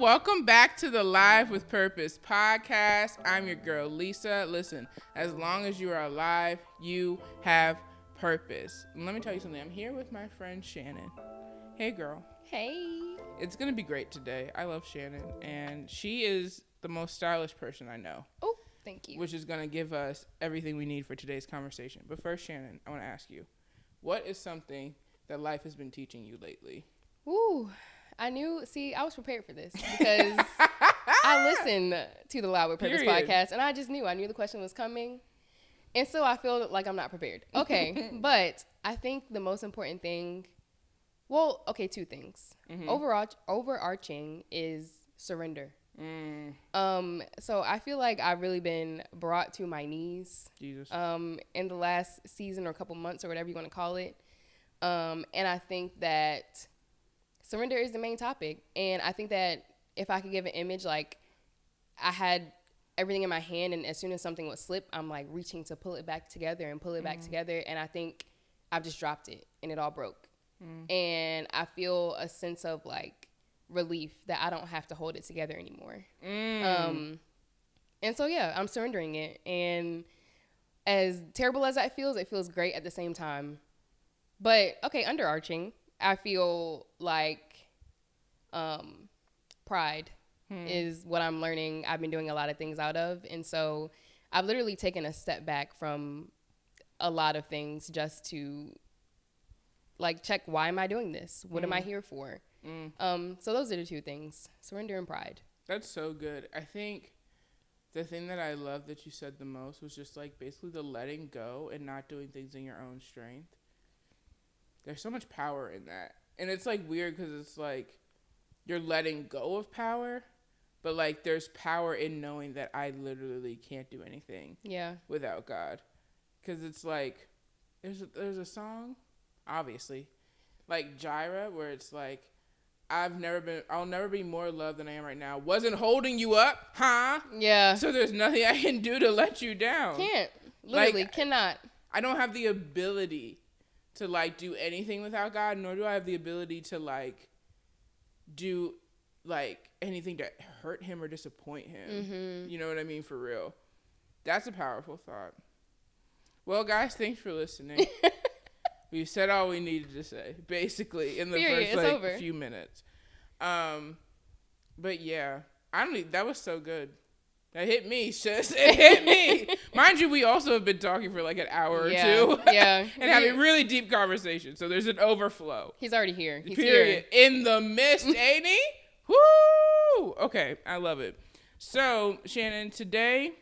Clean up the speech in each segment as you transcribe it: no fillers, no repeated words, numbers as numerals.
welcome back to the Live with Purpose podcast. I'm your girl, Lisa. Listen, as long as you are alive, you have purpose. And let me tell you something. I'm here with my friend, Shannon. Hey, girl. Hey. It's going to be great today. I love Shannon, and she is the most stylish person I know. Oh, thank you. Which is going to give us everything we need for today's conversation. But first, Shannon, I want to ask you, what is something that life has been teaching you lately? Ooh. I was prepared for this because I listened to the Loud with Purpose podcast, and I knew the question was coming. And so I feel like I'm not prepared. Okay. But I think the most important thing, two things. Mm-hmm. Overarching is surrender. So I feel like I've really been brought to my knees, Jesus. In the last season or a couple months or whatever you want to call it. And I think that surrender is the main topic. And I think that if I could give an image, like I had everything in my hand, and as soon as something would slip, I'm like reaching to pull it back together and pull it back together. And I think I've just dropped it and it all broke. And I feel a sense of like relief that I don't have to hold it together anymore. And so, yeah, I'm surrendering it. And as terrible as that feels, it feels great at the same time. But, okay, underarching, I feel like pride is what I'm learning. I've been doing a lot of things out of. And so I've literally taken a step back from a lot of things just to, like, check, why am I doing this? What am I here for? So those are the two things, surrender and pride. That's so good. I think the thing that I love that you said the most was just, like, basically the letting go and not doing things in your own strength. There's so much power in that. And it's, like, weird because it's, like, you're letting go of power, but, like, there's power in knowing that I literally can't do anything without God. Because it's, like, there's a song, obviously, like Jireh, where it's, like, I'll never be more loved than I am right now. Wasn't holding you up, huh? Yeah. So there's nothing I can do to let you down. Can't. Literally, like, cannot. I don't have the ability to, like, do anything without God, nor do I have the ability to, like, do, like, anything to hurt him or disappoint him. You know what I mean? For real. That's a powerful thought. Well, guys, thanks for listening. We said all we needed to say, basically, in the first few minutes. But yeah, that was so good. That hit me, sis. It hit me. Mind you, we also have been talking for like an hour or two. Yeah. And having really deep conversations. So there's an overflow. He's already here. He's Period. Here. In the midst, ain't he? Woo! Okay, I love it. So, Shannon, today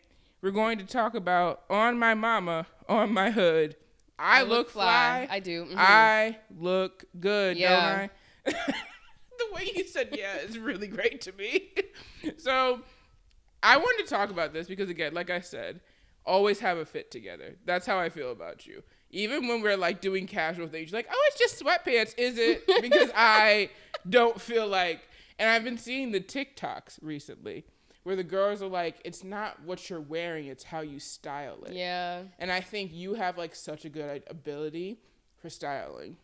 we're going to talk about on my mama, on my hood. I look fly. I do. I look good, don't I? The way you said yeah is really great to me. So I wanted to talk about this because, again, like I said, always have a fit together. That's how I feel about you. Even when we're, like, doing casual things, you're like, oh, it's just sweatpants, is it? Because I don't feel like, and I've been seeing the TikToks recently where the girls are like, it's not what you're wearing, it's how you style it. Yeah. And I think you have, like, such a good ability for styling.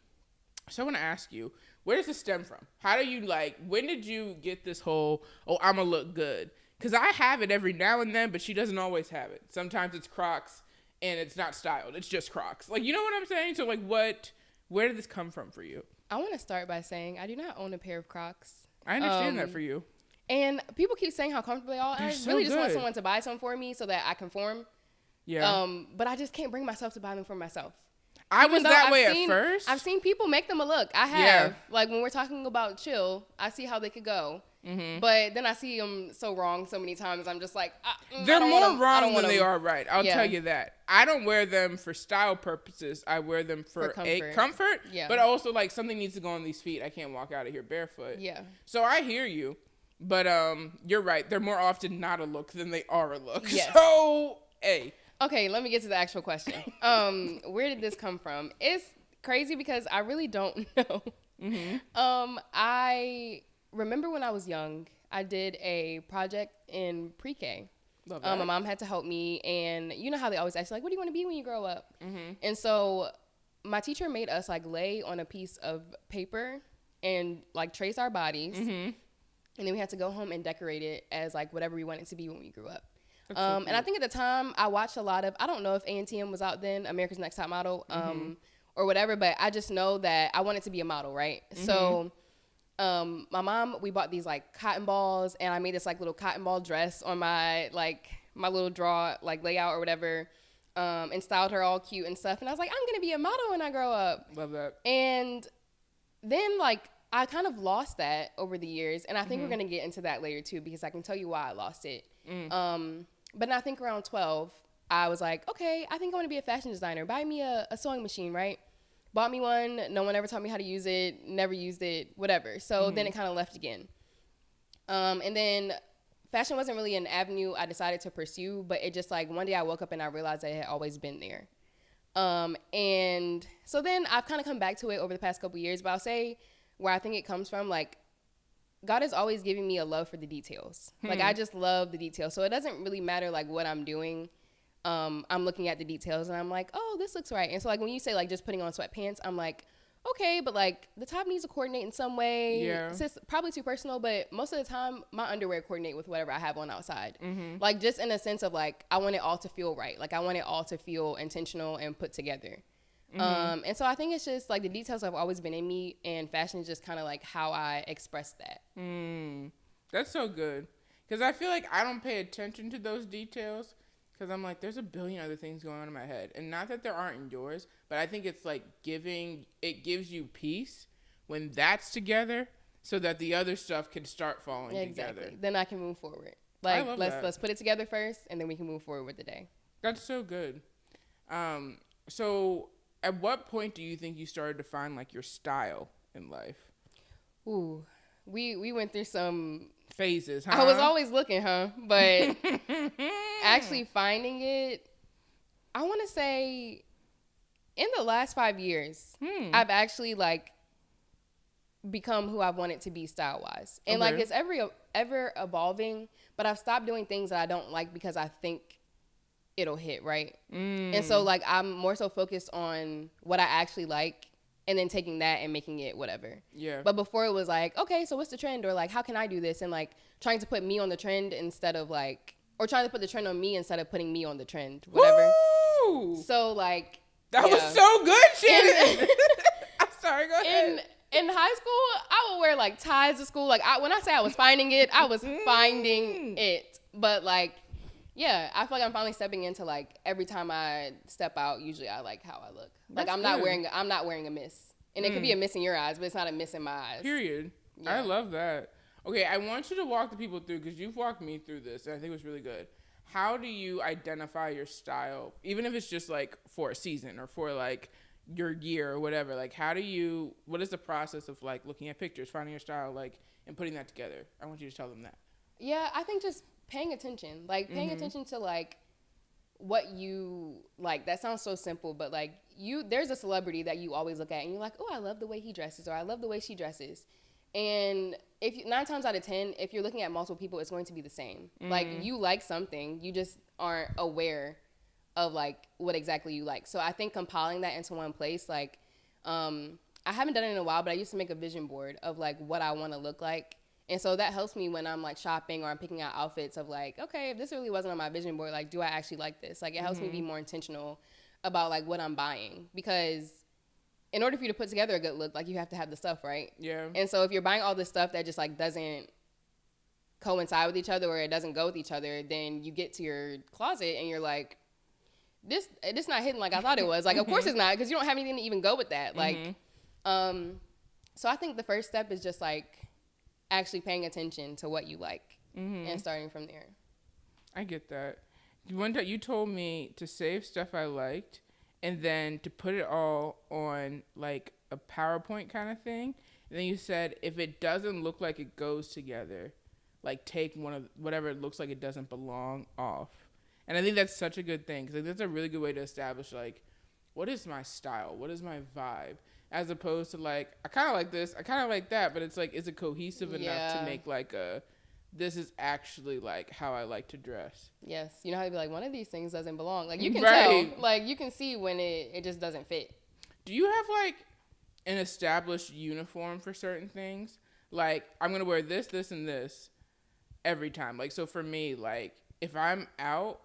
So I want to ask you, where does this stem from? How do you, like, when did you get this whole, oh, I'm going to look good? Because I have it every now and then, but she doesn't always have it. Sometimes it's Crocs and it's not styled. It's just Crocs. Like, you know what I'm saying? So, like, where did this come from for you? I want to start by saying I do not own a pair of Crocs. I understand that for you. And people keep saying how comfortable they are. They're I so really just want good. someone to buy some for me so that I conform. Yeah. But I just can't bring myself to buy them for myself. I was that way at first. I've seen people make them a look. I have. Yeah. Like, when we're talking about chill, I see how they could go. Mm-hmm. But then I see them so wrong so many times. I'm just like, they're more wrong than they are right. I'll tell you that. I don't wear them for style purposes. I wear them for comfort. Yeah. But also, like, something needs to go on these feet. I can't walk out of here barefoot. Yeah. So I hear you. But you're right. They're more often not a look than they are a look. Yes. So, hey. Okay, let me get to the actual question. Where did this come from? It's crazy because I really don't know. Mm-hmm. I remember when I was young, I did a project in pre-K. Love that. My mom had to help me, and you know how they always ask, like, what do you want to be when you grow up? Mm-hmm. And so my teacher made us, like, lay on a piece of paper and, like, trace our bodies. Mm-hmm. And then we had to go home and decorate it as like whatever we wanted it to be when we grew up. That's so And I think at the time I watched a lot of, I don't know if A&TM was out then, America's Next Top Model, or whatever, but I just know that I wanted to be a model, right? So my mom, we bought these like cotton balls, and I made this like little cotton ball dress on my little draw like layout or whatever, and styled her all cute and stuff. And I was like, I'm gonna be a model when I grow up. Love that. And then like I kind of lost that over the years, and I think we're gonna get into that later too, because I can tell you why I lost it. But I think around 12, I was like, okay, I think I want to be a fashion designer. Buy me a sewing machine, right? Bought me one. No one ever taught me how to use it. Never used it. Whatever. So then it kind of left again. And then fashion wasn't really an avenue I decided to pursue, but it just like one day I woke up and I realized that it had always been there. And so then I've kind of come back to it over the past couple years, but I'll say where I think it comes from, like, God is always giving me a love for the details. Like, I just love the details. So it doesn't really matter, like, what I'm doing. I'm looking at the details, and I'm like, oh, this looks right. And so, like, when you say, like, just putting on sweatpants, I'm like, okay, but, like, the top needs to coordinate in some way. Yeah. It's probably too personal, but most of the time, my underwear coordinate with whatever I have on outside. Like, just in a sense of, like, I want it all to feel right. Like, I want it all to feel intentional and put together. And so I think it's just like the details have always been in me, and fashion is just kind of like how I express that. That's so good. Because I feel like I don't pay attention to those details because I'm like, there's a billion other things going on in my head. And not that there aren't in yours, but I think it's like it gives you peace when that's together so that the other stuff can start falling together. Then I can move forward. Like, let's put it together first, and then we can move forward with the day. That's so good. So at what point do you think you started to find like your style in life? Ooh, we went through some phases, huh? I was always looking, but actually finding it, I want to say in the last 5 years, I've actually like become who I've wanted to be style wise. And like it's ever evolving, but I've stopped doing things that I don't like because I think it'll hit, right? And so like I'm more so focused on what I actually like, and then taking that and making it whatever. Yeah. But before it was like, okay, so what's the trend? Or like, how can I do this? And like trying to put me on the trend instead of like, or trying to put the trend on me instead of putting me on the trend, whatever. Woo! So like. That was so good, Shannon. I'm sorry, go ahead. In high school, I would wear like ties to school. Like when I say I was finding it, I was finding it. But like, yeah, I feel like I'm finally stepping into like every time I step out, usually I like how I look. Like I'm not wearing a miss. And it could be a miss in your eyes, but it's not a miss in my eyes. Period. Yeah. I love that. Okay, I want you to walk the people through, because you've walked me through this, and I think it was really good. How do you identify your style, even if it's just like for a season or for like your year or whatever? Like, what is the process of like looking at pictures, finding your style, like, and putting that together? I want you to tell them that. Yeah, I think just paying attention, like paying attention to like what you like. That sounds so simple, but like there's a celebrity that you always look at and you're like, oh, I love the way he dresses, or I love the way she dresses. And if 9 times out of 10, if you're looking at multiple people, it's going to be the same. Like you like something, you just aren't aware of like what exactly you like. So I think compiling that into one place, like I haven't done it in a while, but I used to make a vision board of like what I want to look like. And so that helps me when I'm like shopping or I'm picking out outfits of like, okay, if this really wasn't on my vision board, like, do I actually like this? Like, it helps me be more intentional about like what I'm buying, because in order for you to put together a good look, like you have to have the stuff, right? Yeah. And so if you're buying all this stuff that just like doesn't coincide with each other, or it doesn't go with each other, then you get to your closet and you're like, this not hitting like I thought it was. Like, of course it's not, because you don't have anything to even go with that. Like, so I think the first step is just like actually paying attention to what you like and starting from there. I get that. One time you told me to save stuff I liked and then to put it all on like a PowerPoint kind of thing. And then you said, if it doesn't look like it goes together, like take one of whatever it looks like it doesn't belong off. And I think that's such a good thing, because like, that's a really good way to establish like, what is my style? What is my vibe? As opposed to like, I kind of like this, I kind of like that, but it's like, is it cohesive enough to make like this is actually like how I like to dress? Yes. You know how to be like, one of these things doesn't belong. Like you can tell, like you can see when it just doesn't fit. Do you have like an established uniform for certain things? like, I'm going to wear this, this, and this every time. Like, so for me, like, if I'm out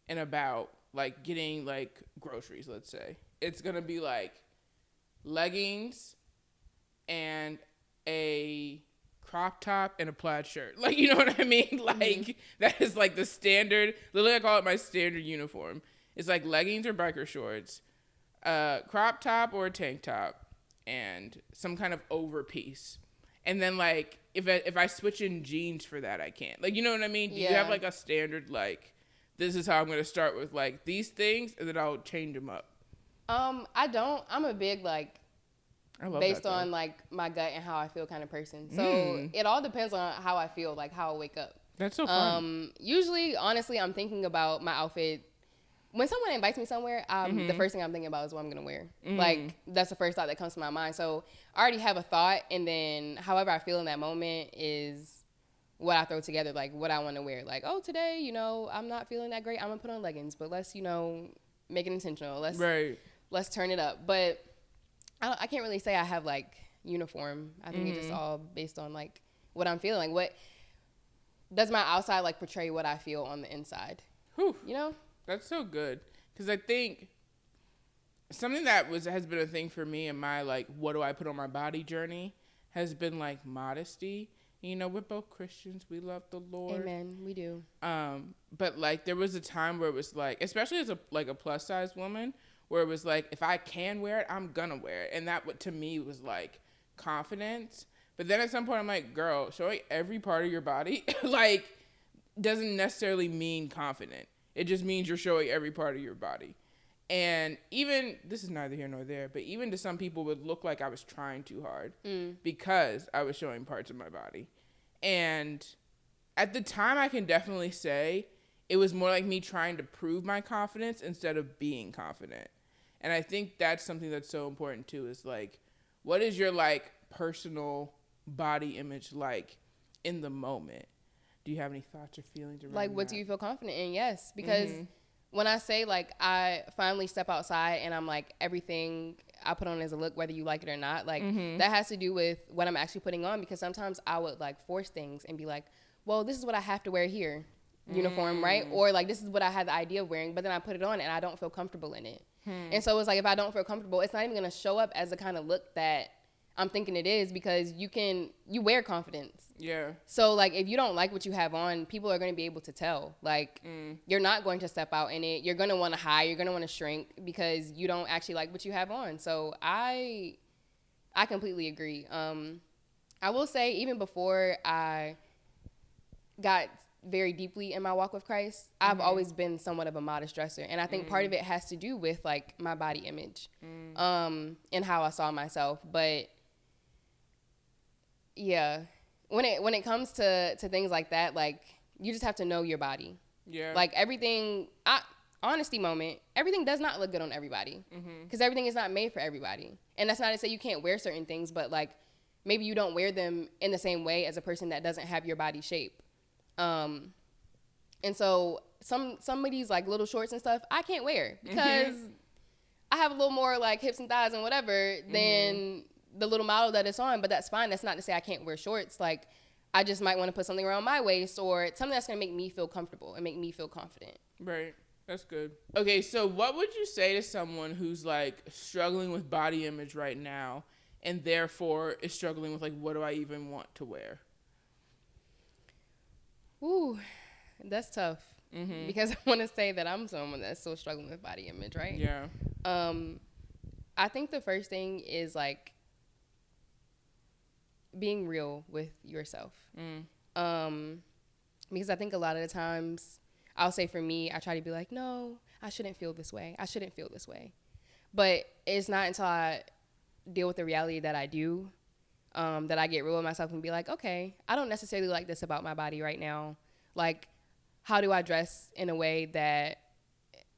and about, like, getting, like, groceries, let's say, it's going to be, like, leggings and a crop top and a plaid shirt. Like, you know what I mean? Like, that is, like, the standard. Literally, I call it my standard uniform. It's, like, leggings or biker shorts, crop top or a tank top, and some kind of over piece. And then, like, if I switch in jeans for that, I can't. Like, you know what I mean? Do you have, like, a standard, like, this is how I'm going to start with, like, these things, and then I'll change them up? I don't. I'm a big, like, I love based that, on, like, my gut and how I feel kind of person. So it all depends on how I feel, like, how I wake up. That's so fun. Usually, honestly, I'm thinking about my outfit. When someone invites me somewhere, the first thing I'm thinking about is what I'm going to wear. Like, that's the first thought that comes to my mind. So I already have a thought, and then however I feel in that moment is what I throw together, like, what I want to wear. Like, oh, today, you know, I'm not feeling that great. I'm going to put on leggings, but let's, you know, make it intentional. Let's turn it up. But I can't really say I have, like, uniform. I think it's just all based on, like, what I'm feeling. Like, what does my outside, like, portray what I feel on the inside? Whew. You know? That's so good. Because I think something that has been a thing for me in my, like, what do I put on my body journey has been, like, modesty. You know, we're both Christians. We love the Lord. Amen. We do. But, like, there was a time where it was, like, especially as a plus-size woman, where it was, like, if I can wear it, I'm gonna wear it. And that, to me, was, like, confidence. But then at some point, I'm like, girl, showing every part of your body, like, doesn't necessarily mean confident. It just means you're showing every part of your body. And even, this is neither here nor there, but even to some people, it would look like I was trying too hard because I was showing parts of my body. And at the time, I can definitely say it was more like me trying to prove my confidence instead of being confident. And I think that's something that's so important too, is like, what is your, like, personal body image like in the moment? Do you have any thoughts or feelings around like, what that? do you feel confident in? Yes, because when I say, like, I finally step outside and I'm like, everything I put on is a look, whether you like it or not, like, that has to do with what I'm actually putting on, because sometimes I would, like, force things and be like, well, this is what I have to wear here, uniform, right? Or, like, this is what I had the idea of wearing, but then I put it on and I don't feel comfortable in it. And so it's like, if I don't feel comfortable, it's not even going to show up as the kind of look that I'm thinking it is, because you wear confidence. Yeah. So, like, if you don't like what you have on, people are going to be able to tell. Like, you're not going to step out in it. You're going to want to hide. You're going to want to shrink because you don't actually like what you have on. So I completely agree. I will say, even before I got very deeply in my walk with Christ, I've always been somewhat of a modest dresser. And I think part of it has to do with, like, my body image and how I saw myself. But yeah, when it comes to things like that, like, you just have to know your body. Yeah. Like, everything, honesty moment, everything does not look good on everybody, because everything is not made for everybody. And that's not to say you can't wear certain things, but, like, maybe you don't wear them in the same way as a person that doesn't have your body shape. And so some of these, like, little shorts and stuff I can't wear because I have a little more, like, hips and thighs and whatever than the little model that it's on, but that's fine. That's not to say I can't wear shorts. Like, I just might want to put something around my waist or something that's going to make me feel comfortable and make me feel confident. Right. That's good. Okay, so what would you say to someone who's, like, struggling with body image right now and therefore is struggling with, like, what do I even want to wear? Ooh, that's tough. Because I want to say that I'm someone that's still struggling with body image, right? Yeah. I think the first thing is, like, being real with yourself. Because I think a lot of the times, I'll say for me, I try to be like, no, I shouldn't feel this way. I shouldn't feel this way. But it's not until I deal with the reality that I do, that I get real with myself and be like, okay, I don't necessarily like this about my body right now. Like, how do I dress in a way that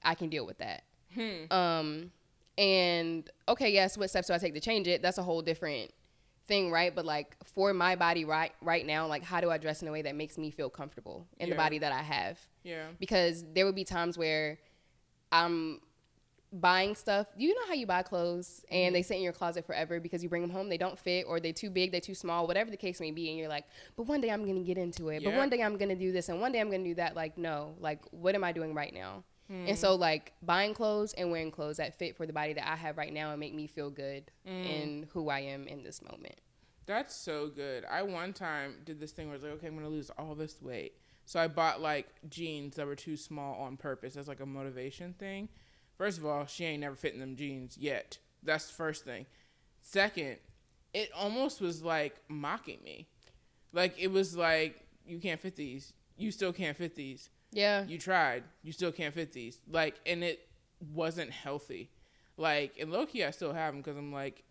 I can deal with that? And okay, yes, what steps do I take to change it? That's a whole different thing, right? But, like, for my body right now, like, how do I dress in a way that makes me feel comfortable in the body that I have? Yeah. Because there would be times where I'm buying stuff. You know how you buy clothes and they sit in your closet forever because you bring them home, they don't fit, or they're too big, they're too small, whatever the case may be, and you're like, but one day I'm gonna get into it, but one day I'm gonna do this, and one day I'm gonna do that. Like, no, like, what am I doing right now? And so, like, buying clothes and wearing clothes that fit for the body that I have right now and make me feel good in who I am in this moment. That's so good. I one time did this thing where I was like, okay, I'm gonna lose all this weight, so I bought like jeans that were too small on purpose as like a motivation thing. First of all, she ain't never fit in them jeans yet. That's the first thing. Second, it almost was like mocking me. Like, it was like, you can't fit these. You still can't fit these. Yeah. You tried. You still can't fit these. Like, and it wasn't healthy. Like, and low-key, I still have them because I'm like,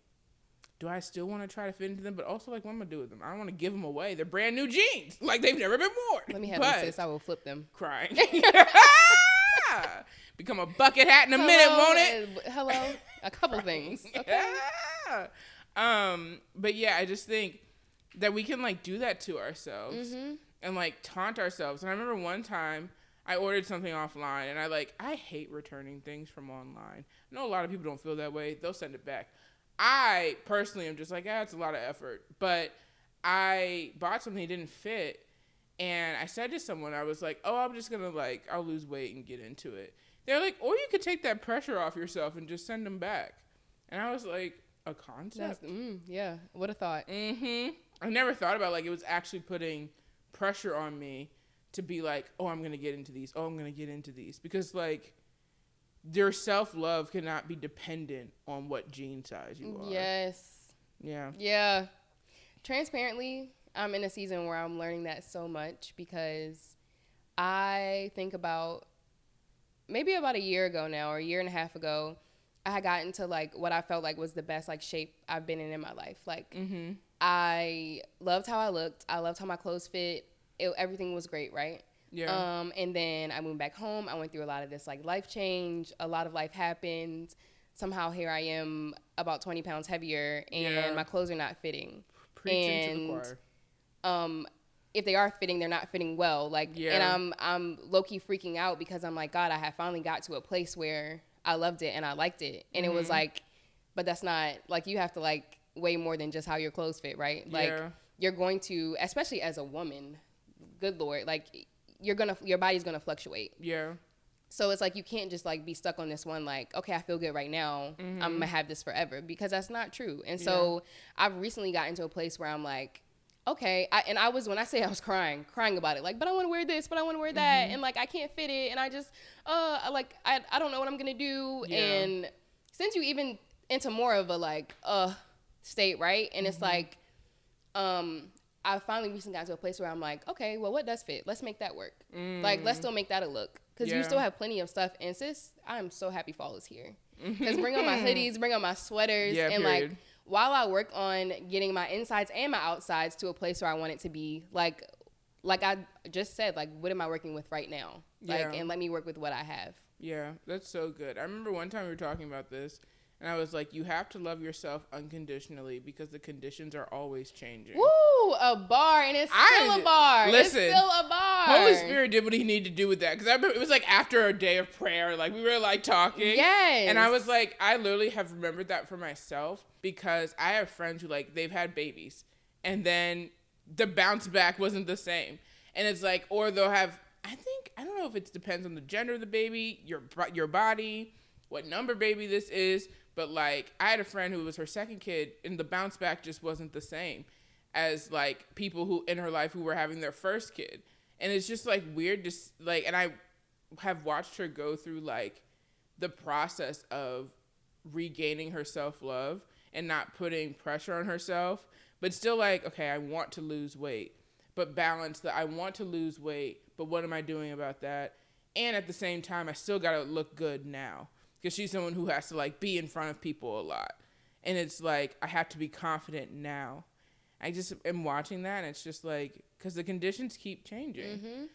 do I still want to try to fit into them? But also, like, what am I going to do with them? I don't want to give them away. They're brand new jeans. Like, they've never been worn. Let me have them, sis. I will flip them. Crying. Become a bucket hat in a minute, won't it? Hello. A couple things. Okay. Yeah. But yeah, I just think that we can like do that to ourselves and like taunt ourselves. And I remember one time I ordered something offline, and I hate returning things from online. I know a lot of people don't feel that way. They'll send it back. I personally am just like, it's a lot of effort. But I bought something that didn't fit, and I said to someone, I was like, I'm just gonna I'll lose weight and get into it. They're like, or you could take that pressure off yourself and just send them back. And I was like, a concept? Yeah, what a thought. I never thought about it was actually putting pressure on me to be like, I'm going to get into these. I'm going to get into these. Because your self-love cannot be dependent on what jean size you are. Yes. Yeah. Yeah. Transparently, I'm in a season where I'm learning that so much because I think about maybe about a year ago now, or a year and a half ago, I had gotten to what I felt like was the best shape I've been in my life. I loved how I looked. I loved how my clothes fit. Everything was great, right? Yeah. And then I moved back home. I went through a lot of this life change. A lot of life happened. Somehow here I am about 20 pounds heavier, and my clothes are not fitting. Preaching to the choir. If they are fitting, they're not fitting well. And I'm low-key freaking out because I'm like, God, I have finally got to a place where I loved it and I liked it. And it was but that's not, you have to way more than just how your clothes fit, right? You're going to, especially as a woman, good Lord, your body's going to fluctuate. Yeah. So it's you can't just be stuck on this one, okay, I feel good right now. I'm going to have this forever, because that's not true. And so I've recently gotten to a place where I'm like, okay, when I say I was crying about it, but I want to wear this, but I want to wear that, and I can't fit it, and I just, I don't know what I'm gonna do, and since you even into more of a state, right, and it's I finally recently got to a place where I'm like, okay, well, what does fit? Let's make that work. Let's still make that a look, because you still have plenty of stuff, and sis, I'm so happy fall is here, because bring on my hoodies, bring on my sweaters, and period. While I work on getting my insides and my outsides to a place where I want it to be, like I just said, what am I working with right now? And let me work with what I have. Yeah, that's so good. I remember one time we were talking about this, and I was like, you have to love yourself unconditionally, because the conditions are always changing. Woo, a bar, and it's still a bar. Listen, it's still a bar. Holy Spirit did what he needed to do with that, because I remember it was after a day of prayer, we were talking. Yes. And I was I literally have remembered that for myself, because I have friends who they've had babies, and then the bounce back wasn't the same. And it's or they'll have, I don't know if it depends on the gender of the baby, your body, what number baby this is, but I had a friend who was her second kid, and the bounce back just wasn't the same as people who in her life who were having their first kid. And it's just weird to and I have watched her go through the process of regaining her self-love and not putting pressure on herself, but still okay, I want to lose weight, but balance that I want to lose weight, but what am I doing about that? And at the same time, I still got to look good now, because she's someone who has to be in front of people a lot. And it's I have to be confident now. I just am watching that, and it's just because the conditions keep changing,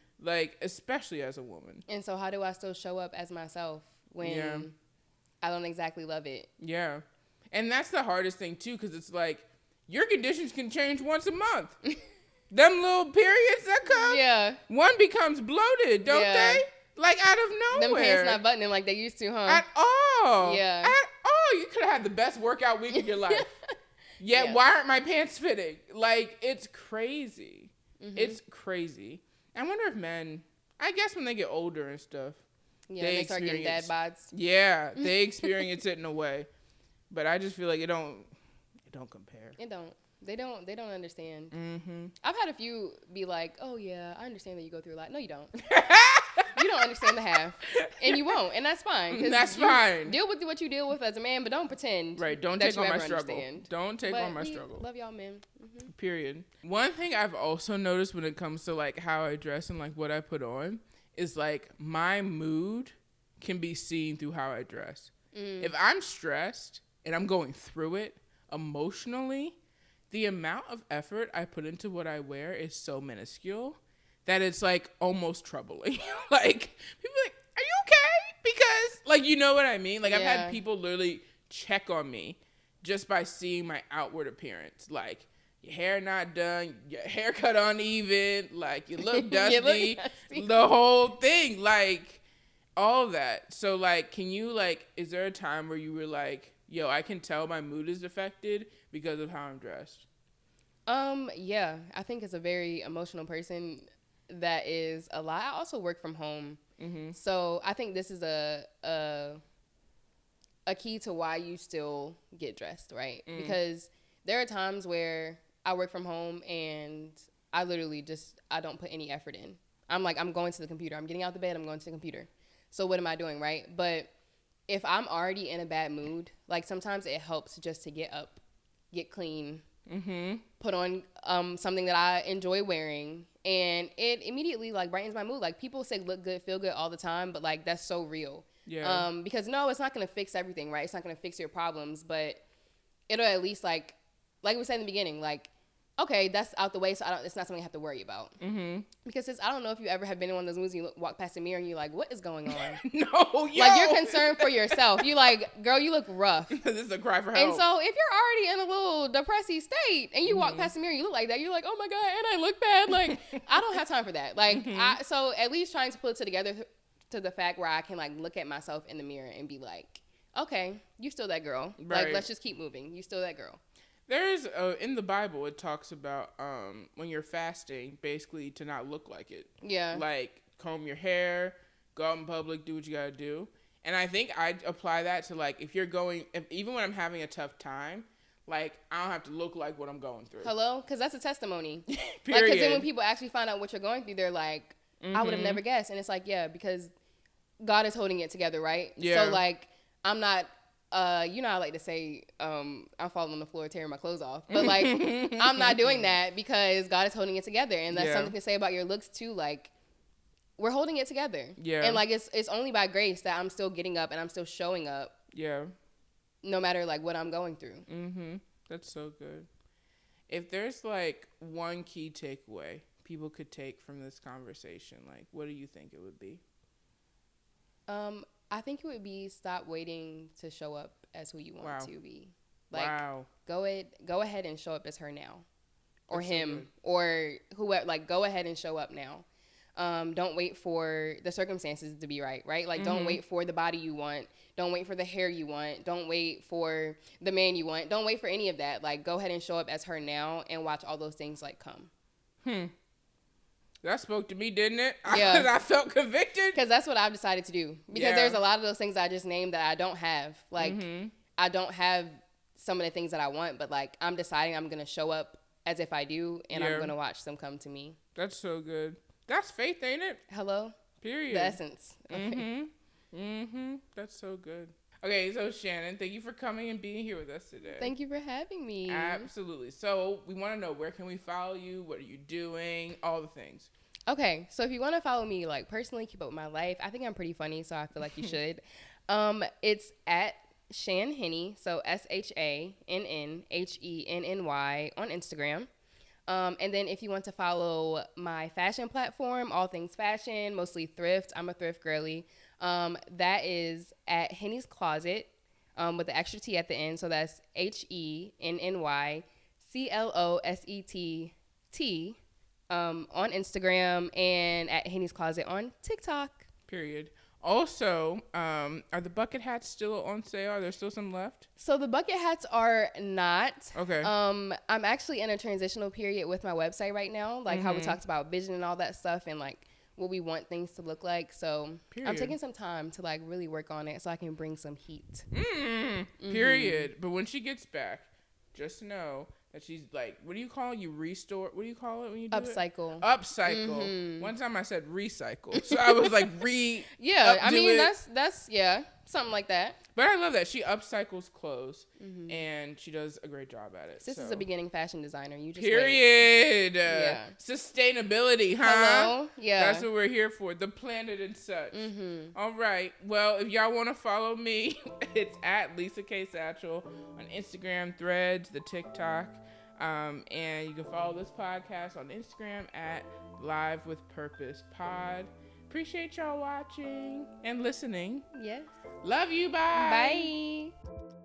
especially as a woman. And so how do I still show up as myself when I don't exactly love it? Yeah. And that's the hardest thing too, because it's your conditions can change once a month. Them little periods that come, one becomes bloated, don't they? Like out of Them nowhere. pants not buttoning like they used to, huh? At all. Yeah. At all. You could have had the best workout week of your life. Yet, Yeah. why aren't my pants fitting? Like, it's crazy. Mm-hmm. It's crazy. I wonder if men, I guess when they get older and stuff. Yeah, they start getting dad bods. Yeah, they experience it in a way. But I just feel like it don't compare. It don't. They don't understand. Mm-hmm. I've had a few be like, oh yeah, I understand that you go through a lot. No, you don't. You don't understand the half. And you won't. And that's fine. That's fine. Deal with what you deal with as a man, but don't pretend. Right. Don't that take you on my ever struggle. Understand. Don't take on my struggle. Love y'all, men. Mm-hmm. Period. One thing I've also noticed when it comes to like how I dress and like what I put on is like my mood can be seen through how I dress. If I'm stressed and I'm going through it emotionally, the amount of effort I put into what I wear is so minuscule that it's like almost troubling. Like people are like, are you okay? Because like, you know what I mean? Like I've had people literally check on me just by seeing my outward appearance. Like your hair not done, your haircut uneven, like you look dusty, the whole thing, like all that. So like, can you like, is there a time where you were like, yo, I can tell my mood is affected because of how I'm dressed? Yeah, I think as a very emotional person, that is a lot. I also work from home. Mm-hmm. So I think this is a key to why you still get dressed, right? Because there are times where I work from home and I literally I don't put any effort in. I'm like, I'm going to the computer. I'm getting out the bed. I'm going to the computer. So what am I doing, right? But if I'm already in a bad mood, like sometimes it helps just to get up, get clean, put on something that I enjoy wearing, and it immediately like brightens my mood. Like people say look good, feel good all the time, but like that's so real. Yeah. Because no, it's not going to fix everything, right? It's not going to fix your problems, but it'll at least like we said in the beginning, like, okay, that's out the way, so it's not something I have to worry about. Because I don't know if you ever have been in one of those moods, you walk past a mirror and you're like, what is going on? No, yo. Like you're concerned for yourself. You like, girl, you look rough. This is a cry for help. And so if you're already in a little depressy state and you walk past the mirror, you look like that, you're like, oh my God, and I look bad. Like, I don't have time for that. Like, so at least trying to put it together to the fact where I can like look at myself in the mirror and be like, okay, you still that girl. Right. Like, let's just keep moving. You still that girl. There's in the Bible, it talks about when you're fasting, basically to not look like it. Yeah. Like comb your hair, go out in public, do what you gotta do. And I think I apply that to like if even when I'm having a tough time, like I don't have to look like what I'm going through. Hello, because that's a testimony. Period. Like, because then when people actually find out what you're going through, they're like, I would have never guessed. And it's like, yeah, because God is holding it together, right? Yeah. So like, I'm not. You know, I like to say, I'm falling on the floor tearing my clothes off. But, like, I'm not doing that because God is holding it together. And that's something to say about your looks, too. Like, we're holding it together. Yeah. And, like, it's only by grace that I'm still getting up and I'm still showing up. Yeah. No matter, like, what I'm going through. That's so good. If there's, like, one key takeaway people could take from this conversation, like, what do you think it would be? I think it would be stop waiting to show up as who you want to be. Like, go ahead and show up as her now, or That's him, or whoever. Like, go ahead and show up now. Don't wait for the circumstances to be right? Like, don't wait for the body you want. Don't wait for the hair you want. Don't wait for the man you want. Don't wait for any of that. Like, go ahead and show up as her now and watch all those things, like, come. That spoke to me, didn't it? Yeah. I felt convicted. Because that's what I've decided to do. Because there's a lot of those things I just named that I don't have. Like, I don't have some of the things that I want, but, like, I'm deciding I'm going to show up as if I do, and I'm going to watch them come to me. That's so good. That's faith, ain't it? Hello? Period. The essence of faith. That's so good. Okay, so Shannon, thank you for coming and being here with us today. Thank you for having me. Absolutely. So we want to know, where can we follow you? What are you doing? All the things. Okay, so if you want to follow me, like, personally, keep up with my life, I think I'm pretty funny, so I feel like you should. It's at Shan Henny, so SHANNHENNY on Instagram. And then if you want to follow my fashion platform, all things fashion, mostly thrift, I'm a thrift girly. That is at Henny's Closet, with the extra T at the end. So that's HENNYCLOSETT, on Instagram, and at Henny's Closet on TikTok. Period. Also, are the bucket hats still on sale? Are there still some left? So the bucket hats are not. Okay. I'm actually in a transitional period with my website right now, like how we talked about vision and all that stuff, and like what we want things to look like. So I'm taking some time to like really work on it so I can bring some heat. Period. But when she gets back, just know that she's like, what do you call it? You restore? What do you call it when you do Upcycle. it? Upcycle. One time I said recycle. So I was like, Yeah, I mean, it. that's yeah, something like that. But I love that. She upcycles clothes, and she does a great job at it. Sis is a beginning fashion designer. You just period. Yeah. Sustainability, huh? Hello? Yeah. That's what we're here for. The planet and such. All right. Well, if y'all want to follow me, it's at Lisa K. Satchel on Instagram, Threads, the TikTok. And you can follow this podcast on Instagram at Live with Purpose Pod. Appreciate y'all watching and listening. Yes. Love you. Bye. Bye.